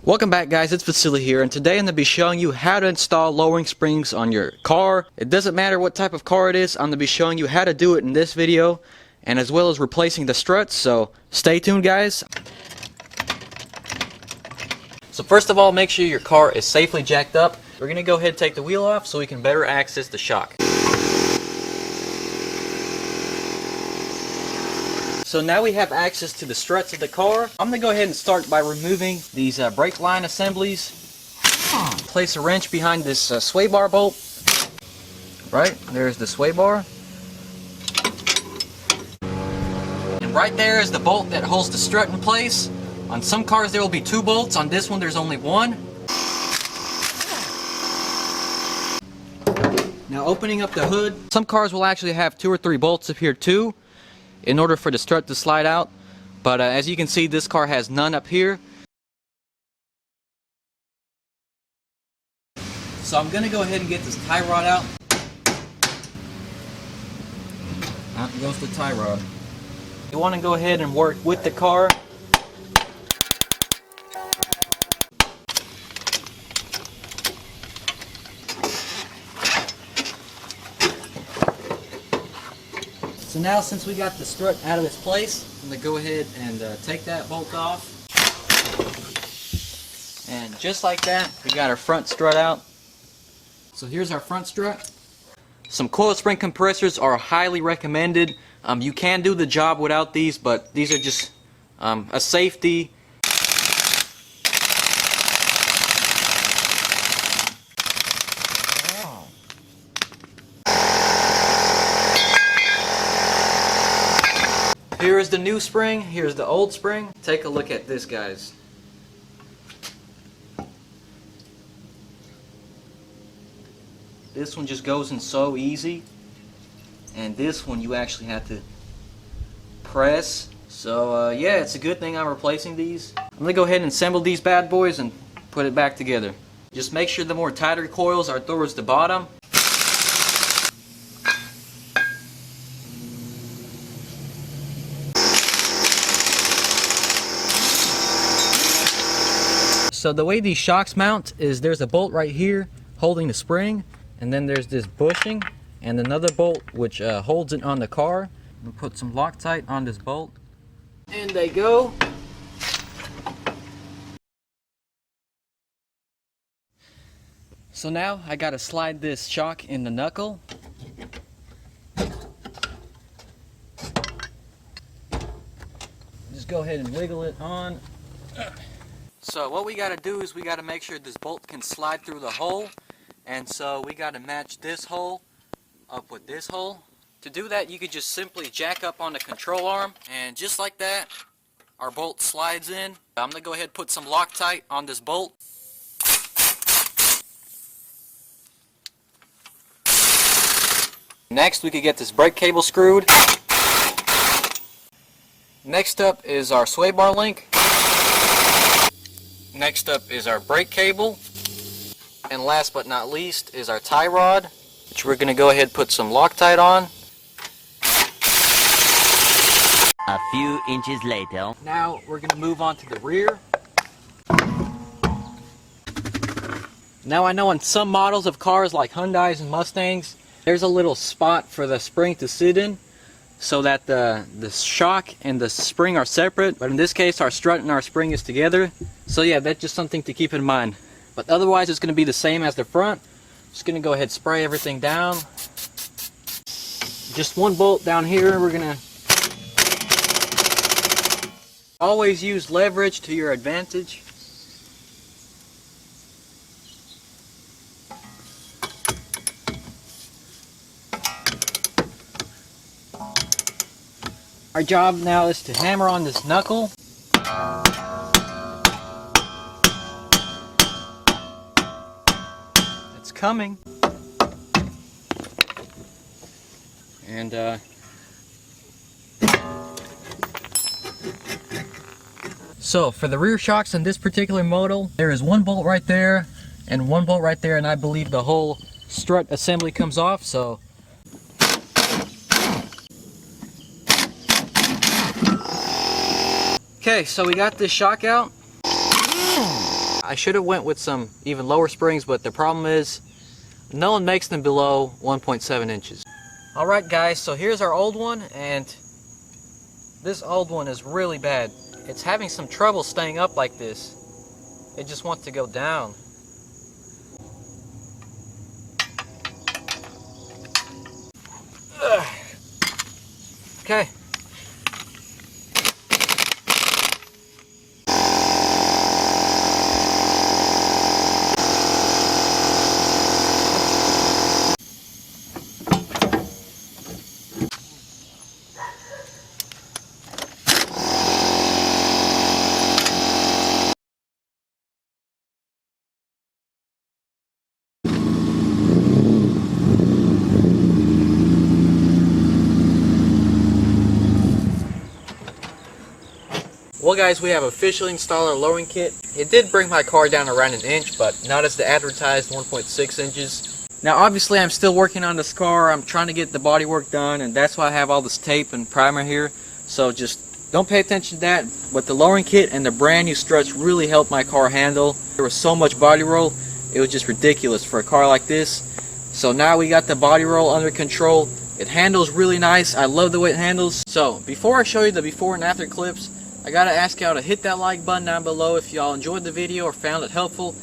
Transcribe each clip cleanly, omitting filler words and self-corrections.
Welcome back, guys. It's Vasily here, and today I'm going to be showing you how to install lowering springs on your car. It doesn't matter what type of car it is, I'm going to be showing you how to do it in this video, and as well as replacing the struts, so stay tuned, guys. So first of all, make sure your car is safely jacked up. We're going to go ahead and take the wheel off so we can better access the shock. So now we have access to the struts of the car. I'm going to go ahead and start by removing these brake line assemblies. Place a wrench behind this sway bar bolt. Right, there's the sway bar. And right there is the bolt that holds the strut in place. On some cars there will be 2 bolts, on this one there's only 1. Now opening up the hood, some cars will actually have 2 or 3 bolts up here too, in order for the strut to slide out, but as you can see, this car has none up here. So I'm gonna go ahead and get this tie rod out. Out goes the tie rod. You want to go ahead and work with the car. So now, since we got the strut out of its place, I'm going to go ahead and take that bolt off. And just like that, we got our front strut out. So here's our front strut. Some coil spring compressors are highly recommended. You can do the job without these, but these are just a safety. Here is the new spring, here's the old spring. Take a look at this, guys. This one just goes in so easy, and this one you actually have to press. So yeah, it's a good thing I'm replacing these. I'm gonna go ahead and assemble these bad boys and put it back together. Just make sure the more tighter coils are towards the bottom. So the way these shocks mount is there's a bolt right here holding the spring, and then there's this bushing and another bolt which holds it on the car. We'll put some Loctite on this bolt, and they go. So now I gotta slide this shock in the knuckle. Just go ahead and wiggle it on. So what we got to do is we got to make sure this bolt can slide through the hole, and so we got to match this hole up with this hole. To do that, you could just simply jack up on the control arm, and just like that, our bolt slides in. I'm going to go ahead and put some Loctite on this bolt. Next, we could get this brake cable screwed. Next up is our sway bar link. Next up is our brake cable, and last but not least is our tie rod, which we're going to go ahead and put some Loctite on. A few inches later. Now we're going to move on to the rear. Now I know on some models of cars like Hyundais and Mustangs, there's a little spot for the spring to sit in, so that the shock and the spring are separate, but in this case our strut and our spring is together. So yeah, that's just something to keep in mind. But otherwise it's going to be the same as the front. Just going to go ahead and spray everything down. Just one bolt down here. We're going to always use leverage to your advantage. Our job now is to hammer on this knuckle. It's coming. And so for the rear shocks on this particular model, there is 1 bolt right there and 1 bolt right there, and I believe the whole strut assembly comes off. So okay, so we got this shock out. I should have went with some even lower springs, but the problem is no one makes them below 1.7 inches. Alright guys, so here's our old one, and this old one is really bad. It's having some trouble staying up like this. It just wants to go down. Ugh. Okay. Well guys, we have officially installed our lowering kit. It did bring my car down around an inch, but not as the advertised 1.6 inches. Now obviously I'm still working on this car. I'm trying to get the bodywork done, and that's why I have all this tape and primer here. So just don't pay attention to that. But the lowering kit and the brand new struts really helped my car handle. There was so much body roll, it was just ridiculous for a car like this. So now we got the body roll under control. It handles really nice. I love the way it handles. So before I show you the before and after clips, I gotta ask y'all to hit that like button down below if y'all enjoyed the video or found it helpful,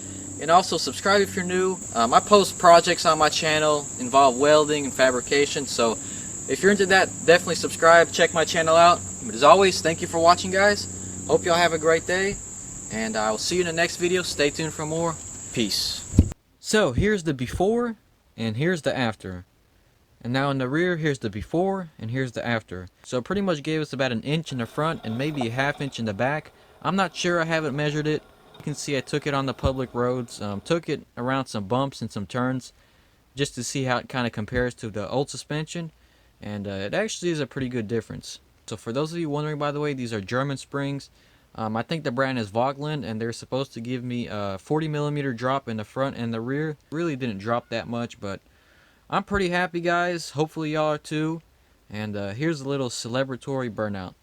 and also subscribe if you're new. I post projects on my channel involve welding and fabrication, so if you're into that, definitely subscribe, check my channel out. But as always, thank you for watching guys. Hope y'all have a great day, and I will see you in the next video. Stay tuned for more. Peace. So here's the before and here's the after. And now in the rear, here's the before and here's the after. So it pretty much gave us about an inch in the front and maybe a ½ inch in the back. I'm not sure, I haven't measured it. You can see I took it on the public roads, took it around some bumps and some turns just to see how it kind of compares to the old suspension. And it actually is a pretty good difference. So for those of you wondering, by the way, these are German springs. I think the brand is Vogtland, and they're supposed to give me a 40mm drop in the front and the rear. Really didn't drop that much, but I'm pretty happy guys. Hopefully y'all are too. And here's a little celebratory burnout.